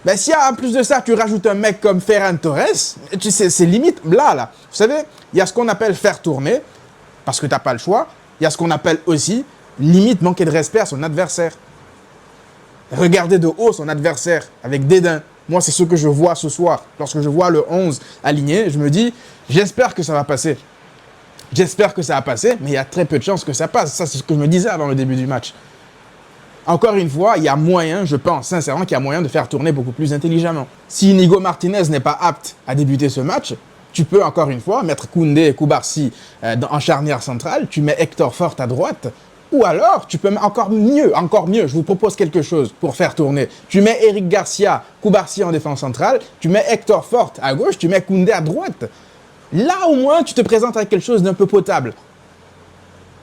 Ben, si en plus de ça, tu rajoutes un mec comme Ferran Torres, c'est limite là. Vous savez, il y a ce qu'on appelle faire tourner, parce que tu n'as pas le choix. Il y a ce qu'on appelle aussi, limite, manquer de respect à son adversaire. Regarder de haut son adversaire avec dédain. Moi, c'est ce que je vois ce soir. Lorsque je vois le 11 aligné, je me dis, j'espère que ça va passer. J'espère que ça va passer, mais il y a très peu de chances que ça passe. Ça, c'est ce que je me disais avant le début du match. Encore une fois, il y a moyen, je pense sincèrement qu'il y a moyen de faire tourner beaucoup plus intelligemment. Si Inigo Martinez n'est pas apte à débuter ce match, tu peux encore une fois mettre Koundé et Koubarsi en charnière centrale, tu mets Hector Fort à droite, ou alors tu peux encore mieux, je vous propose quelque chose pour faire tourner. Tu mets Eric Garcia, Koubarsi en défense centrale, tu mets Hector Fort à gauche, tu mets Koundé à droite. Là au moins tu te présentes avec quelque chose d'un peu potable.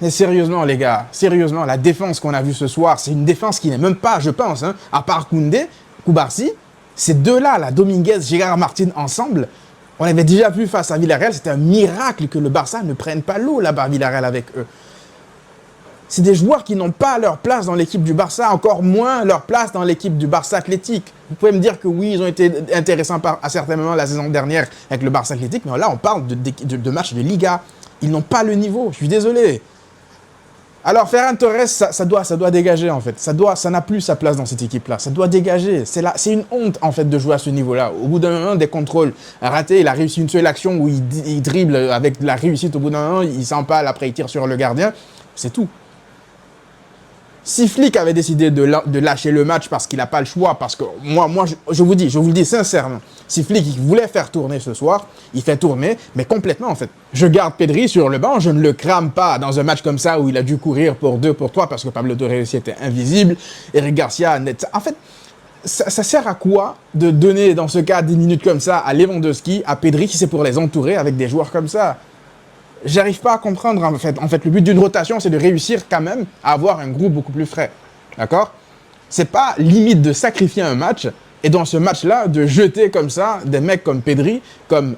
Mais sérieusement, les gars, sérieusement, la défense qu'on a vue ce soir, c'est une défense qui n'est même pas, je pense, à part Koundé, Koubarsi, ces deux-là, Dominguez, Gérard Martin ensemble, on l'avait déjà vu face à Villarreal, c'était un miracle que le Barça ne prenne pas l'eau là-bas à Villarreal avec eux. C'est des joueurs qui n'ont pas leur place dans l'équipe du Barça, encore moins leur place dans l'équipe du Barça Athlétique. Vous pouvez me dire que oui, ils ont été intéressants à certains moments la saison dernière avec le Barça Athlétique, mais là, on parle de matchs de Liga. Ils n'ont pas le niveau, je suis désolé. Alors, Ferran Torres, ça doit dégager, en fait. Ça n'a plus sa place dans cette équipe-là. Ça doit dégager. C'est une honte, en fait, de jouer à ce niveau-là. Au bout d'un moment, des contrôles ratés. Il a réussi une seule action où il dribble avec de la réussite. Au bout d'un moment, il s'empale, après il tire sur le gardien. C'est tout. Si Flick avait décidé de lâcher le match parce qu'il n'a pas le choix, parce que moi je vous le dis sincèrement, si Flick il voulait faire tourner ce soir, il fait tourner, mais complètement en fait. Je garde Pedri sur le banc, je ne le crame pas dans un match comme ça où il a dû courir pour 2, pour 3 parce que Pablo Torre aussi était invisible, Eric Garcia, en fait, ça sert à quoi de donner dans ce cas 10 minutes comme ça à Lewandowski, à Pedri, si c'est pour les entourer avec des joueurs comme ça? J'arrive pas à comprendre en fait. En fait, le but d'une rotation, c'est de réussir quand même à avoir un groupe beaucoup plus frais. D'accord? C'est pas limite de sacrifier un match et dans ce match-là, de jeter comme ça des mecs comme Pedri, comme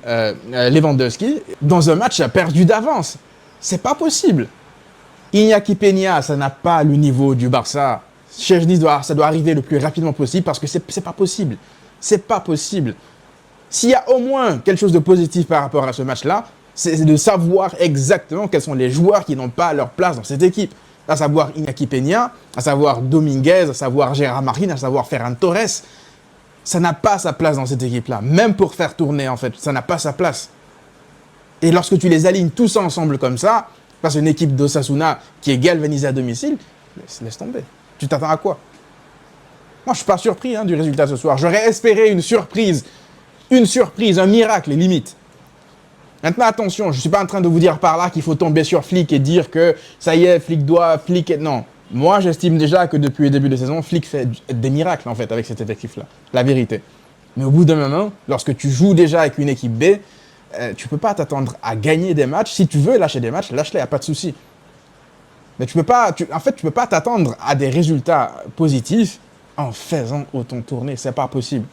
Lewandowski, dans un match perdu d'avance. C'est pas possible. Iñaki Peña, ça n'a pas le niveau du Barça. Chesney, ça doit arriver le plus rapidement possible parce que c'est pas possible. C'est pas possible. S'il y a au moins quelque chose de positif par rapport à ce match-là, c'est de savoir exactement quels sont les joueurs qui n'ont pas leur place dans cette équipe. À savoir Iñaki Peña, à savoir Dominguez, à savoir Gérard Martin, à savoir Ferran Torres. Ça n'a pas sa place dans cette équipe-là. Même pour faire tourner, en fait, ça n'a pas sa place. Et lorsque tu les alignes tous ensemble comme ça, face à une équipe d'Osasuna qui est galvanisée à domicile, laisse tomber. Tu t'attends à quoi? Moi, je ne suis pas surpris du résultat ce soir. J'aurais espéré une surprise, un miracle, limite. Maintenant, attention, je ne suis pas en train de vous dire par là qu'il faut tomber sur Flick et dire que ça y est, Flick... Non. Moi, j'estime déjà que depuis le début de saison, Flick fait des miracles, en fait, avec cet effectif-là. La vérité. Mais au bout d'un moment, lorsque tu joues déjà avec une équipe B, tu ne peux pas t'attendre à gagner des matchs. Si tu veux lâcher des matchs, lâche-les, il n'y a pas de souci. Mais tu peux pas t'attendre à des résultats positifs en faisant autant tourner. C'est pas possible.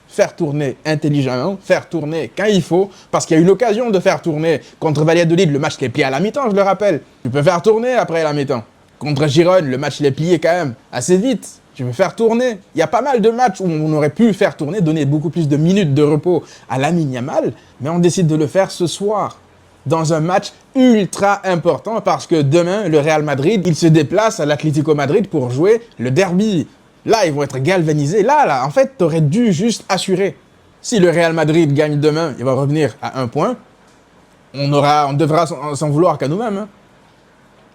Faire tourner intelligemment, faire tourner quand il faut, parce qu'il y a eu l'occasion de faire tourner contre Valladolid, le match qui est plié à la mi-temps, je le rappelle. Tu peux faire tourner après la mi-temps. Contre Girone, le match il est plié quand même assez vite. Tu peux faire tourner. Il y a pas mal de matchs où on aurait pu faire tourner, donner beaucoup plus de minutes de repos à Lamine Yamal, mais on décide de le faire ce soir, dans un match ultra important, parce que demain, le Real Madrid, il se déplace à l'Atlético Madrid pour jouer le derby. Là, ils vont être galvanisés. Là, en fait, tu aurais dû juste assurer. Si le Real Madrid gagne demain, il va revenir à 1 point. On devra s'en vouloir qu'à nous-mêmes.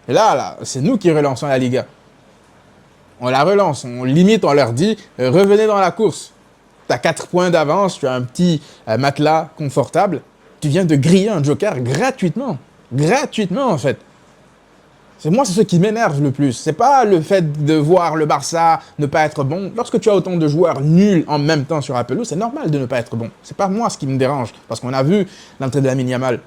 Et là, c'est nous qui relançons la Liga. On la relance, on leur dit, revenez dans la course. Tu as 4 points d'avance, tu as un petit matelas confortable. Tu viens de griller un joker gratuitement. Gratuitement, en fait. C'est ce qui m'énerve le plus. C'est pas le fait de voir le Barça ne pas être bon. Lorsque tu as autant de joueurs nuls en même temps sur la pelouse, c'est normal de ne pas être bon. C'est pas moi ce qui me dérange, parce qu'on a vu l'entrée de Lamine Yamal.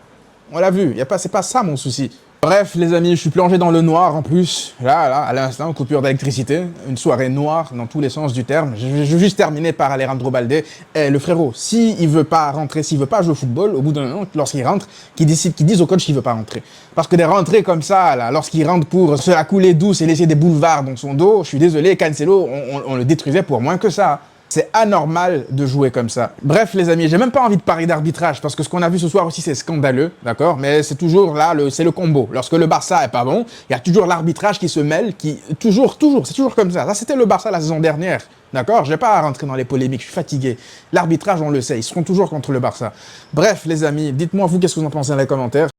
On l'a vu, c'est pas ça mon souci. Bref, les amis, je suis plongé dans le noir en plus. Là, à l'instant, coupure d'électricité. Une soirée noire dans tous les sens du terme. Je vais juste terminer par Alejandro Balde. Et le frérot, s'il veut pas rentrer, s'il veut pas jouer au football, au bout d'un moment, lorsqu'il rentre, qu'il dise au coach qu'il veut pas rentrer. Parce que des rentrées comme ça, là, lorsqu'il rentre pour se la couler douce et laisser des boulevards dans son dos, je suis désolé, Cancelo, on le détruisait pour moins que ça. C'est anormal de jouer comme ça. Bref, les amis, j'ai même pas envie de parler d'arbitrage parce que ce qu'on a vu ce soir aussi, c'est scandaleux, d'accord? Mais c'est toujours là, c'est le combo. Lorsque le Barça est pas bon, il y a toujours l'arbitrage qui se mêle, toujours, c'est toujours comme ça. Ça, c'était le Barça la saison dernière, d'accord? Je vais pas rentrer dans les polémiques, je suis fatigué. L'arbitrage, on le sait, ils seront toujours contre le Barça. Bref, les amis, dites-moi vous, qu'est-ce que vous en pensez dans les commentaires.